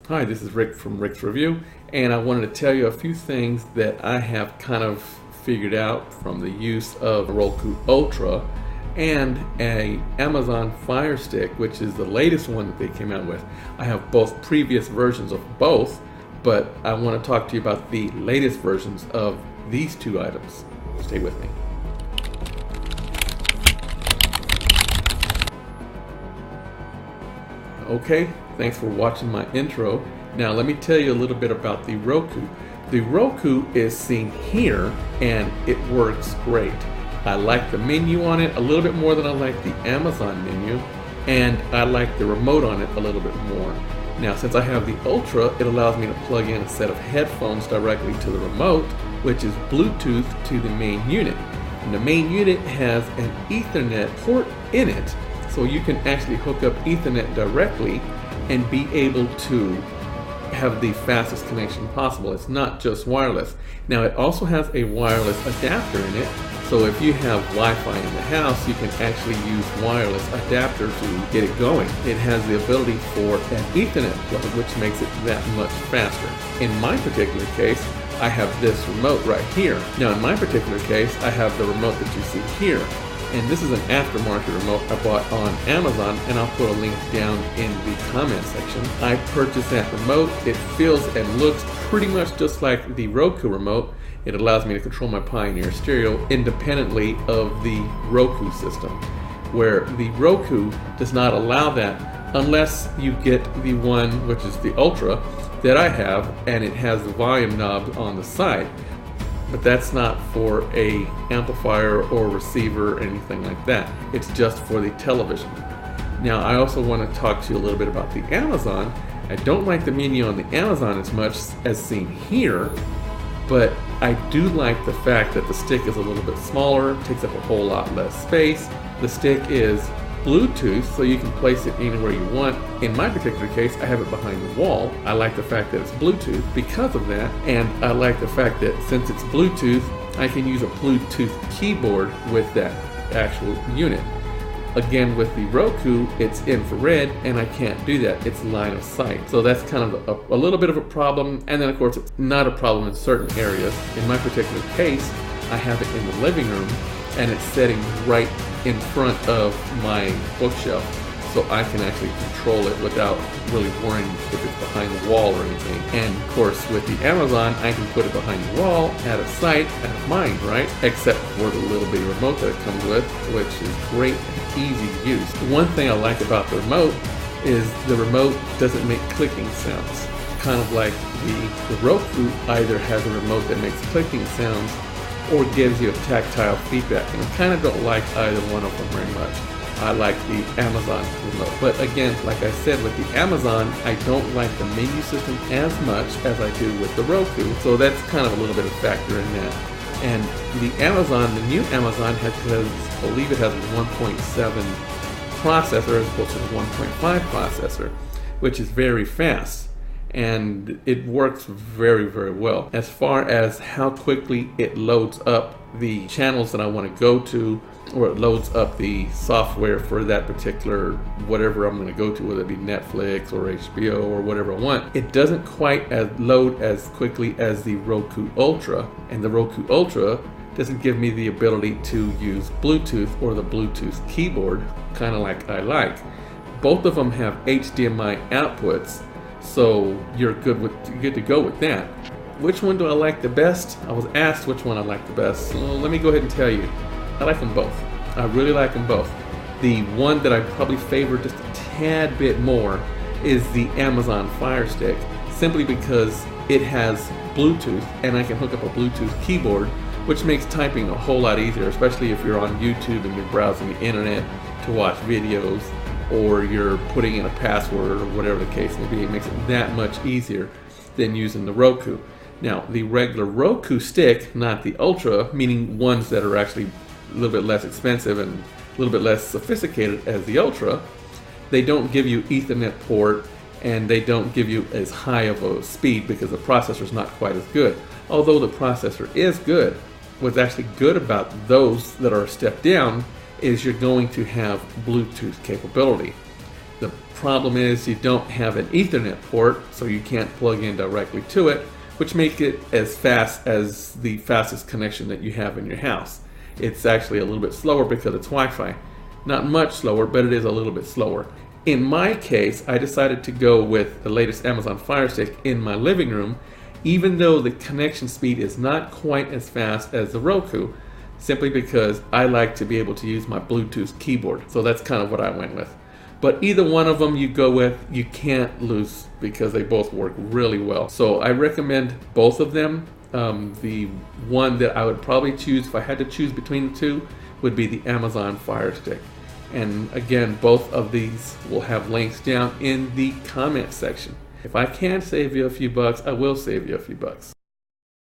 Hi, this is Rick from Rick's Review, and I wanted to tell you a few things that I have kind of figured out from the use of Roku Ultra and a Amazon Fire Stick, which is the latest one that they came out with. I have both previous versions of both, but I want to talk to you about the latest versions of these two items. Stay with me. Okay, thanks for watching my intro. Now let me tell you a little bit about the Roku. The Roku is seen here and it works great. I like the menu on it a little bit more than I like the Amazon menu, and I like the remote on it a little bit more. Now since I have the Ultra, it allows me to plug in a set of headphones directly to the remote, which is Bluetooth to the main unit. And the main unit has an Ethernet port in it, so you can actually hook up Ethernet directly and be able to have the fastest connection possible. It's not just wireless. Now it also has a wireless adapter in it, so if you have Wi-Fi in the house, you can actually use wireless adapter to get it going. It has the ability for an Ethernet plug, which makes it that much faster. In my particular case, I have this remote right here. Now in my particular case, I have the remote that you see here. And this is an aftermarket remote I bought on Amazon, and I'll put a link down in the comment section. I purchased that remote. It feels and looks pretty much just like the Roku remote. It allows me to control my Pioneer stereo independently of the Roku system, where the Roku does not allow that unless you get the one, which is the Ultra, that I have, and it has the volume knob on the side. But that's not for a amplifier or receiver or anything like that. It's just for the television. Now I also want to talk to you a little bit about the Amazon. I don't like the menu on the Amazon as much as seen here, but I do like the fact that the stick is a little bit smaller, takes up a whole lot less space. The stick is Bluetooth, so you can place it anywhere you want. In my particular case, I have it behind the wall. I like the fact that it's Bluetooth because of that, and I like the fact that since it's Bluetooth, I can use a Bluetooth keyboard with that actual unit. Again, with the Roku, it's infrared, and I can't do that. It's line of sight. So that's kind of a little bit of a problem, and then of course, it's not a problem in certain areas. In my particular case, I have it in the living room, and it's sitting right in front of my bookshelf, so I can actually control it without really worrying if it's behind the wall or anything. And of course with the Amazon, I can put it behind the wall, out of sight, out of mind, right? Except for the little bitty remote that it comes with, which is great and easy to use. One thing I like about the remote is the remote doesn't make clicking sounds. Kind of like the Roku either has a remote that makes clicking sounds or gives you a tactile feedback, and I kind of don't like either one of them very much. I like the Amazon remote, but again, like I said, with the Amazon, I don't like the menu system as much as I do with the Roku, so that's kind of a little bit of a factor in that. And the Amazon, the new Amazon has, I believe it has a 1.7 processor as opposed to the 1.5 processor, which is very fast. And it works very, very well. As far as how quickly it loads up the channels that I want to go to, or it loads up the software for that particular whatever I'm going to go to, whether it be Netflix or HBO or whatever I want, it doesn't quite load as quickly as the Roku Ultra. And the Roku Ultra doesn't give me the ability to use Bluetooth or the Bluetooth keyboard, kind of like I like. Both of them have HDMI outputs, so you're good to go with that. Which one do I like the best? I was asked which one I like the best. So let me go ahead and tell you. I like them both. I really like them both. The one that I probably favor just a tad bit more is the Amazon Fire Stick, simply because it has Bluetooth and I can hook up a Bluetooth keyboard, which makes typing a whole lot easier, especially if you're on YouTube and you're browsing the internet to watch videos, or you're putting in a password or whatever the case may be. It makes it that much easier than using the Roku. Now, the regular Roku stick, not the Ultra, meaning ones that are actually a little bit less expensive and a little bit less sophisticated as the Ultra, they don't give you Ethernet port, and they don't give you as high of a speed because the processor is not quite as good. Although the processor is good, what's actually good about those that are a step down is you're going to have Bluetooth capability. The problem is you don't have an Ethernet port, so you can't plug in directly to it, which makes it as fast as the fastest connection that you have in your house. It's actually a little bit slower because it's Wi-Fi. Not much slower, but it is a little bit slower. In my case, I decided to go with the latest Amazon Fire Stick in my living room, even though the connection speed is not quite as fast as the Roku, simply because I like to be able to use my Bluetooth keyboard. So that's kind of what I went with. But either one of them you go with, you can't lose because they both work really well. So I recommend both of them. The one that I would probably choose if I had to choose between the two would be the Amazon Fire Stick. And again, both of these will have links down in the comment section. If I can save you a few bucks, I will save you a few bucks.